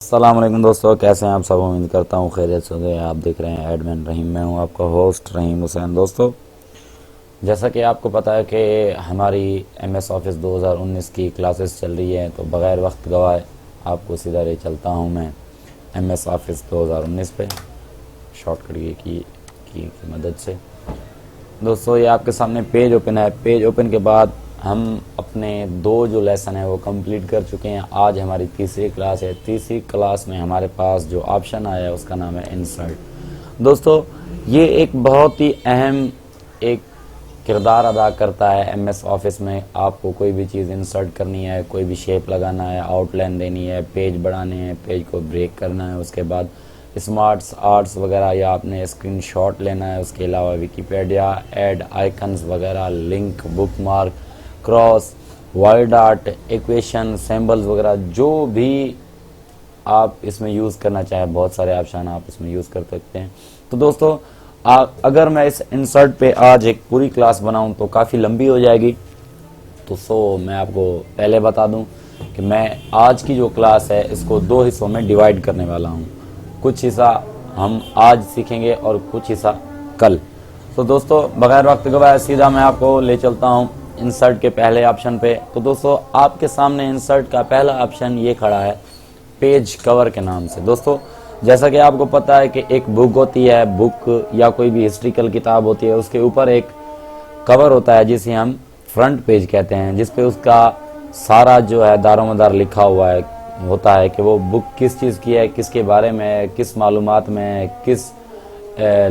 अस्सलाम वालेकुम दोस्तों, कैसे हैं आप सब। उम्मीद करता हूँ खैरियत से होंगे। आप देख रहे हैं एडमिन रहीम, मैं हूँ आपका होस्ट रहीम हुसैन। दोस्तों, जैसा कि आपको पता है कि हमारी एमएस ऑफिस 2019 की क्लासेस चल रही है, तो बग़ैर वक्त गवाए आपको सीधा ले चलता हूँ मैं एमएस ऑफिस 2019 पे शॉर्टकट की मदद से। दोस्तों, ये आपके सामने पेज ओपन है। पेज ओपन के बाद हम अपने दो जो लेसन है वो कंप्लीट कर चुके हैं। आज हमारी तीसरी क्लास है। तीसरी क्लास में हमारे पास जो ऑप्शन आया है उसका नाम है इंसर्ट। दोस्तों, ये एक बहुत ही अहम एक किरदार अदा करता है एमएस ऑफिस में। आपको कोई भी चीज़ इंसर्ट करनी है, कोई भी शेप लगाना है, आउटलाइन देनी है, पेज बढ़ाने हैं, पेज को ब्रेक करना है, उसके बाद स्मार्ट्स आर्ट्स वगैरह, या आपने स्क्रीनशॉट लेना है, उसके अलावा विकीपीडिया, ऐड आइकन्स वगैरह, link, bookmark, cross, word art, equation, symbols वगैरह, जो भी आप इसमें यूज़ करना चाहें, बहुत सारे ऑप्शन आप इसमें यूज़ कर सकते हैं। तो दोस्तों, अगर मैं इस इंसर्ट पे आज एक पूरी क्लास बनाऊं तो काफ़ी लंबी हो जाएगी। तो मैं आपको पहले बता दूं कि मैं आज की जो क्लास है इसको दो हिस्सों में डिवाइड करने वाला हूं। कुछ हिस्सा हम आज सीखेंगे और कुछ हिस्सा कल। तो दोस्तों, बगैर वक्त गवाए सीधा मैं आपको ले चलता हूं इंसर्ट के पहले ऑप्शन पे। तो दोस्तों, आपके सामने इंसर्ट का पहला ऑप्शन ये खड़ा है पेज कवर के नाम से। दोस्तों, जैसा कि आपको पता है कि एक बुक होती है, बुक या कोई भी हिस्ट्रिकल किताब होती है, उसके ऊपर एक कवर होता है जिसे हम फ्रंट पेज कहते हैं, जिसपे उसका सारा जो है दारोमदार लिखा हुआ है होता है कि वो बुक किस चीज़ की है, किसके बारे में है, किस मालूमात में है, किस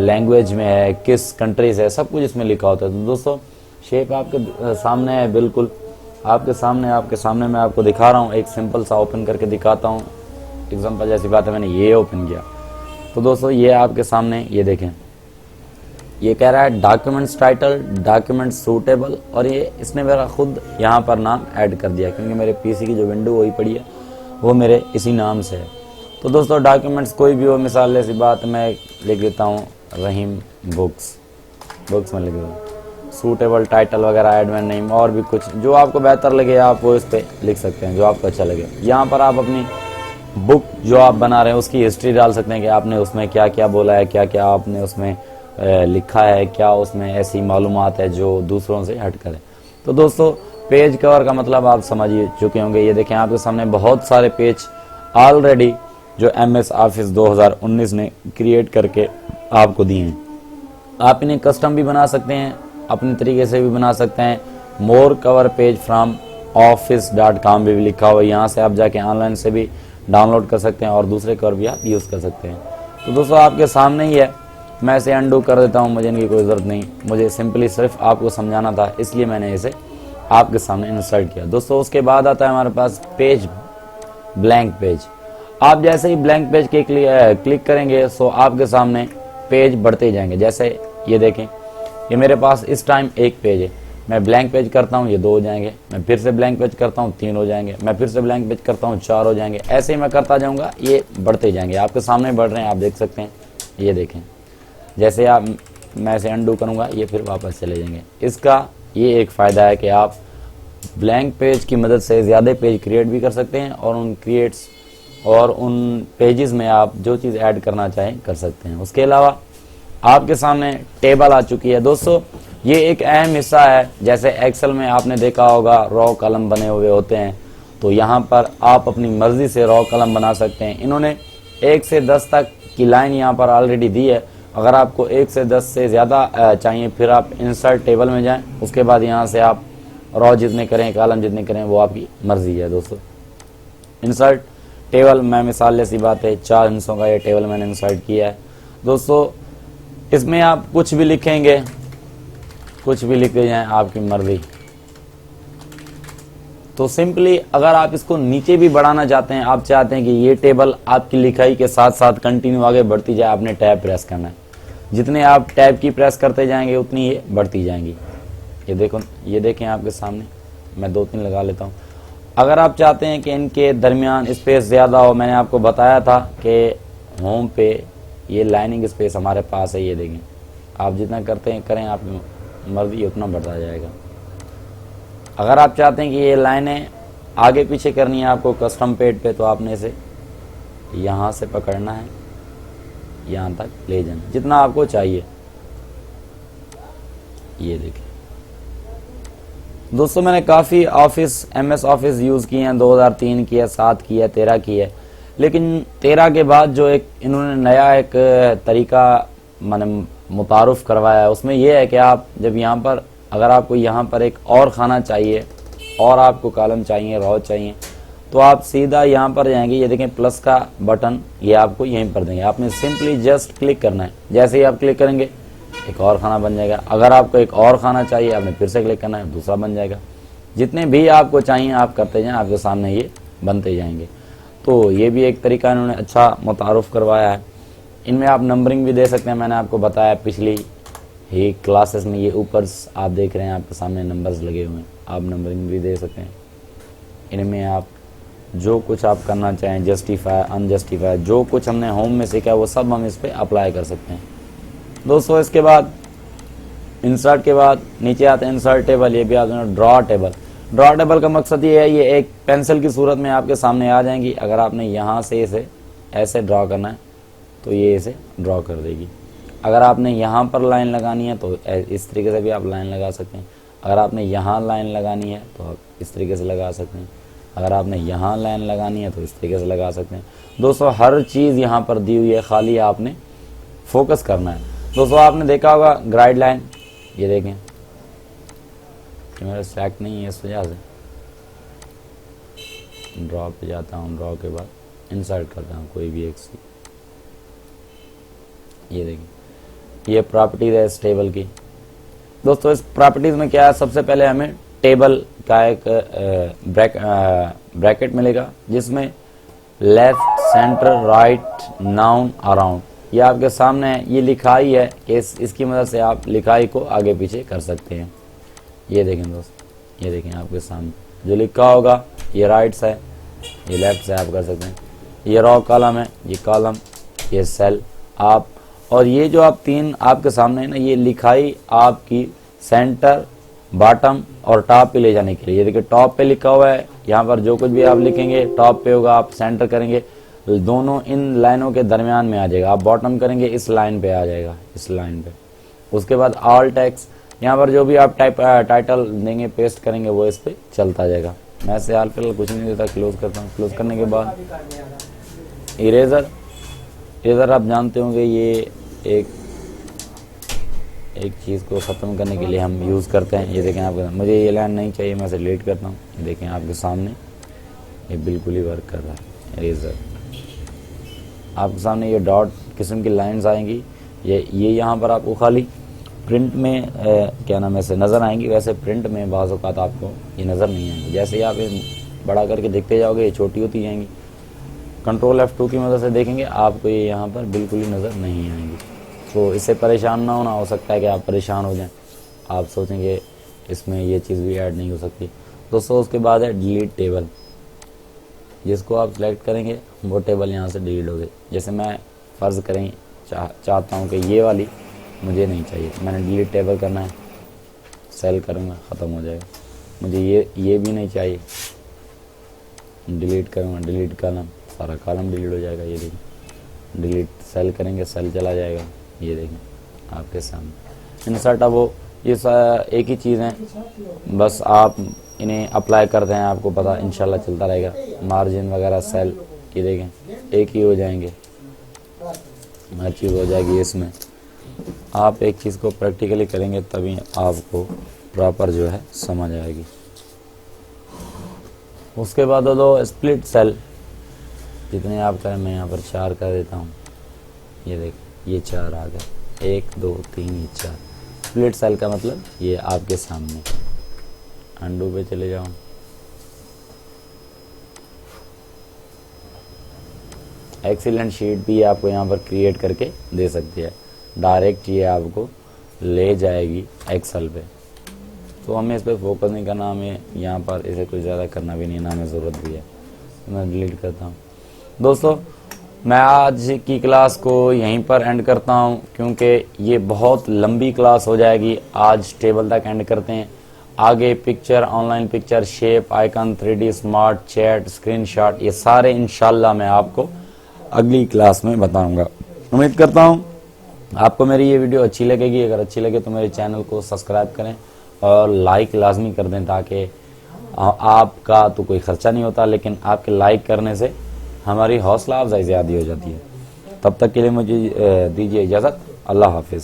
लैंग्वेज में है, किस कंट्री से है, सब कुछ इसमें लिखा होता है। तो दोस्तों, शेप आपके सामने है, बिल्कुल आपके सामने मैं आपको दिखा रहा हूँ। एक सिंपल सा ओपन करके दिखाता हूँ। एग्जाम्पल जैसी बात है, मैंने ये ओपन किया तो दोस्तों ये आपके सामने, ये देखें, ये कह रहा है डॉक्यूमेंट्स टाइटल, डॉक्यूमेंट सूटेबल, और ये इसने मेरा खुद यहाँ पर नाम ऐड कर दिया क्योंकि मेरे पीसी की जो विंडो वही पड़ी है वो मेरे इसी नाम से है। तो दोस्तों, डॉक्यूमेंट्स कोई भी हो, मिसाल जैसी बात मैं लिख देता हूँ रहीम बुक्स में लिख दूँ, सूटेबल टाइटल वगैरह, एडमिन नेम, और भी कुछ जो आपको बेहतर लगे आप वो इस पर लिख सकते हैं, जो आपको अच्छा लगे। यहाँ पर आप अपनी बुक जो आप बना रहे हैं उसकी हिस्ट्री डाल सकते हैं कि आपने उसमें क्या क्या बोला है, क्या क्या आपने उसमें लिखा है, क्या उसमें ऐसी मालूमात है जो दूसरों से हट कर है। तो दोस्तों, पेज कवर का मतलब आप समझ चुके होंगे। ये देखें, आपके सामने बहुत सारे पेज ऑलरेडी जो एमएस ऑफिस 2019 ने क्रिएट करके आपको दिए हैं। आप इन्हें कस्टम भी बना सकते हैं, अपने तरीके से भी बना सकते हैं। मोर कवर पेज फ्रॉम office.com भी लिखा हुआ है, यहाँ से आप जाके ऑनलाइन से भी डाउनलोड कर सकते हैं और दूसरे कवर भी आप यूज़ कर सकते हैं। तो दोस्तों, आपके सामने ही है, मैं इसे अंडू कर देता हूँ, मुझे इनकी कोई ज़रूरत नहीं, मुझे सिंपली सिर्फ आपको समझाना था, इसलिए मैंने इसे आपके सामने इंसर्ट किया। दोस्तों, उसके बाद आता है हमारे पास पेज, ब्लैंक पेज। आप जैसे ही ब्लैंक पेज के क्लिक करेंगे सो आपके सामने पेज बढ़ते ही जाएंगे। जैसे ये देखें, ये मेरे पास इस टाइम एक पेज है, मैं ब्लैंक पेज करता हूँ, ये 2 हो जाएंगे, मैं फिर से ब्लैंक पेज करता हूँ, 3 हो जाएंगे, मैं फिर से ब्लैंक पेज करता हूँ, 4 हो जाएंगे। ऐसे ही मैं करता जाऊँगा, ये बढ़ते जाएंगे, आपके सामने बढ़ रहे हैं, आप देख सकते हैं। ये देखें, जैसे मैं इसे अंडू करूँगा ये फिर वापस चले जाएंगे। इसका ये एक फ़ायदा है कि आप ब्लैंक पेज की मदद से ज़्यादा पेज क्रिएट भी कर सकते हैं और उन पेजेस में आप जो चीज़ ऐड करना चाहें कर सकते हैं। उसके अलावा आपके सामने टेबल आ चुकी है। दोस्तों, ये एक अहम हिस्सा है। जैसे एक्सेल में आपने देखा होगा रॉ कॉलम बने हुए होते हैं, तो यहाँ पर आप अपनी मर्जी से रॉ कॉलम बना सकते हैं। इन्होंने 1 से 10 तक की लाइन यहाँ पर ऑलरेडी दी है। अगर आपको 1 से 10 से ज़्यादा चाहिए फिर आप इंसर्ट टेबल में जाएं, उसके बाद यहाँ से आप रॉ जितने करें, कॉलम जितने करें, वो आपकी मर्जी है। दोस्तों, इंसर्ट टेबल, मैं मिसाल जैसी बात है 4 हिस्सों का ये टेबल मैंने इंसर्ट किया है। दोस्तों, इसमें आप कुछ भी लिखेंगे, कुछ भी लिख जाएं, आपकी मर्जी। तो सिंपली अगर आप इसको नीचे भी बढ़ाना चाहते हैं, आप चाहते हैं कि ये टेबल आपकी लिखाई के साथ साथ कंटिन्यू आगे बढ़ती जाए, आपने टैब प्रेस करना है। जितने आप टैब की प्रेस करते जाएंगे उतनी ये बढ़ती जाएंगी। ये देखो, ये देखें आपके सामने, मैं 2-3 लगा लेता हूँ। अगर आप चाहते हैं कि इनके दरमियान स्पेस ज़्यादा हो, मैंने आपको बताया था कि होम पे ये लाइनिंग स्पेस हमारे पास है। ये देखें, आप जितना करते हैं करें, आपकी मर्जी उतना बढ़ता जाएगा। अगर आप चाहते हैं कि ये लाइनें आगे पीछे करनी है आपको कस्टम पेज पे, तो आपने इसे यहाँ से पकड़ना है, यहाँ तक ले जाना जितना आपको चाहिए। ये देखिए दोस्तों, मैंने काफ़ी ऑफिस MS ऑफिस यूज़ किए हैं, 2003 की है, 7 की है, 13 की है। लेकिन 13 के बाद जो एक इन्होंने नया एक तरीका मैंने मुतारुफ करवाया है, उसमें यह है कि आप जब यहाँ पर, अगर आपको यहाँ पर एक और खाना चाहिए और आपको कॉलम चाहिए, रो चाहिए, तो आप सीधा यहाँ पर जाएंगे। ये देखें प्लस का बटन, ये आपको यहीं पर देंगे। आपने सिंपली जस्ट क्लिक करना है। जैसे ही आप क्लिक करेंगे एक और खाना बन जाएगा। अगर आपको एक और खाना चाहिए, आपने फिर से क्लिक करना है, दूसरा बन जाएगा। जितने भी आपको चाहिए आप करते जाएं, आपके सामने ये बनते जाएंगे। तो ये भी एक तरीका इन्होंने अच्छा मुतारुफ करवाया है। इनमें आप नंबरिंग भी दे सकते हैं, मैंने आपको बताया पिछली ही क्लासेस में। ये ऊपर आप देख रहे हैं, आपके सामने नंबर्स लगे हुए हैं, आप नंबरिंग भी दे सकते हैं। इनमें आप जो कुछ आप करना चाहें, जस्टिफाई, अनजस्टिफाई, जो कुछ हमने होम में सीखा है वो सब हम इस पर अप्लाई कर सकते हैं दोस्तों। इसके बाद इंसर्ट के बाद नीचे आते हैं इंसर्ट टेबल। ये भी आते हैं ड्रॉ टेबल। ड्रॉ टेबल का मकसद ये है, ये एक पेंसिल की सूरत में आपके सामने आ जाएंगी। अगर आपने यहाँ से इसे ऐसे ड्रॉ करना है तो ये इसे ड्रॉ कर देगी। अगर आपने यहाँ पर लाइन लगानी है तो इस तरीके से भी आप लाइन लगा सकते हैं। अगर आपने यहाँ लाइन लगानी है तो आप इस तरीके से लगा सकते हैं। अगर आपने यहाँ लाइन लगानी है तो इस तरीके से लगा सकते हैं। दोस्तों हर चीज़ यहाँ पर दी हुई है, खाली आपने फोकस करना है। दोस्तों आपने देखा होगा गाइड लाइन, ये देखें कि मेरा सेलेक्ट नहीं है, इस वजह से ड्रॉ पे जाता हूँ। ड्रॉ के बाद इंसर्ट करता हूँ कोई भी एक सी। ये देखिए ये प्रॉपर्टीज है इस टेबल की। दोस्तों इस प्रॉपर्टीज में क्या है, सबसे पहले हमें टेबल का एक ब्रैकेट मिलेगा जिसमें left, centre, right, noun, around, ये आपके सामने है। ये लिखाई है कि इसकी मदद से आप लिखाई को आगे पीछे कर सकते हैं। ये देखें दोस्त, ये देखें आपके सामने जो लिखा होगा, ये राइट से है, ये लेफ्ट से आप कर सकते हैं। ये रो कॉलम है, ये कॉलम, ये सेल आप, और ये जो आप तीन आपके सामने है ना, ये लिखाई आपकी सेंटर, बॉटम और टॉप पे ले जाने के लिए। ये देखिए टॉप पे लिखा हुआ है, यहाँ पर जो कुछ भी आप लिखेंगे टॉप पे होगा। आप सेंटर करेंगे, दोनों इन लाइनों के दरमियान में आ जाएगा। आप बॉटम करेंगे, इस लाइन पे आ जाएगा, इस लाइन पे। उसके बाद ऑल टेक्स्ट, यहाँ पर जो भी आप टाइटल देंगे, पेस्ट करेंगे, वो इस पे चलता जाएगा। मैं ऐसे हाल फिलहाल कुछ नहीं देता, क्लोज करता हूँ। क्लोज करने के बाद इरेजर, इरेजर आप जानते होंगे ये एक चीज़ को ख़त्म करने के लिए हम यूज़ करते हैं। ये देखें आपके, मुझे ये लाइन नहीं चाहिए, मैं इसे डिलीट करता हूँ। ये देखें आपके सामने ये बिल्कुल ही वर्क कर रहा है। इरेजर आपके सामने ये डॉट किस्म की लाइंस आएंगी। ये यहाँ पर आपको खाली प्रिंट में क्या नाम है से नज़र आएंगी, वैसे प्रिंट में बाज़ औक़ात आपको ये नज़र नहीं आएंगी। जैसे ही आप ये बड़ा करके देखते जाओगे ये छोटी होती जाएंगी। कंट्रोल F2 की मदद से देखेंगे आपको ये यहाँ पर बिल्कुल ही नज़र नहीं आएंगी। तो इससे परेशान ना होना, हो सकता है कि आप परेशान हो जाएं, आप सोचेंगे इसमें ये चीज़ भी ऐड नहीं हो सकती। दोस्तों उसके बाद है डिलीट टेबल, जिसको आप सेलेक्ट करेंगे वो टेबल यहाँ से डिलीट हो गई। जैसे मैं फ़र्ज़ करें चाहता हूँ कि ये वाली मुझे नहीं चाहिए, मैंने डिलीट टेबल करना है, सेल करूँगा, ख़त्म हो जाएगा। मुझे ये भी नहीं चाहिए, डिलीट करूँगा, डिलीट कॉलम, सारा कॉलम डिलीट हो जाएगा। ये देखें डिलीट, सेल करेंगे, सेल चला जाएगा। ये देखें आपके सामने इंसर्ट। अब वो ये एक ही चीज़ है, बस आप इन्हें अप्लाई करते हैं, आपको पता इंशाल्लाह चलता रहेगा। मार्जिन वगैरह, सेल, ये देखें एक ही हो जाएंगे, हर चीज़ हो जाएगी इसमें। आप एक चीज़ को प्रैक्टिकली करेंगे तभी आपको प्रॉपर जो है समझ आएगी। उसके बाद दो स्प्लिट सेल, जितने आप करें, मैं यहाँ पर 4 कर देता हूँ। ये देख ये 4 आ गए, 1 2 3 ये 4। स्प्लिट सेल का मतलब ये आपके सामने। अंडू पे चले जाओ, एक्सीलेंट शीट भी आपको यहाँ पर क्रिएट करके दे सकती है। डायरेक्ट ये आपको ले जाएगी एक्सेल पे। तो हमें इस पर फोकस नहीं करना, हमें यहाँ पर इसे कुछ ज़्यादा करना भी नहीं, ना हमें ज़रूरत भी है। तो मैं डिलीट करता हूँ। दोस्तों मैं आज की क्लास को यहीं पर एंड करता हूँ, क्योंकि ये बहुत लंबी क्लास हो जाएगी। आज टेबल तक एंड करते हैं। आगे picture, online picture, shape, icon, 3D, smart, chat, screenshot, ये सारे इंशाल्लाह मैं आपको अगली क्लास में बताऊंगा। उम्मीद करता हूं आपको मेरी ये वीडियो अच्छी लगेगी। अगर अच्छी लगे तो मेरे चैनल को सब्सक्राइब करें और लाइक लाजमी कर दें, ताकि आपका तो कोई खर्चा नहीं होता, लेकिन आपके लाइक करने से हमारी हौसला अफजाई ज़्यादा हो जाती है। तब तक के लिए मुझे दीजिए इजाज़त। अल्लाह हाफिज़।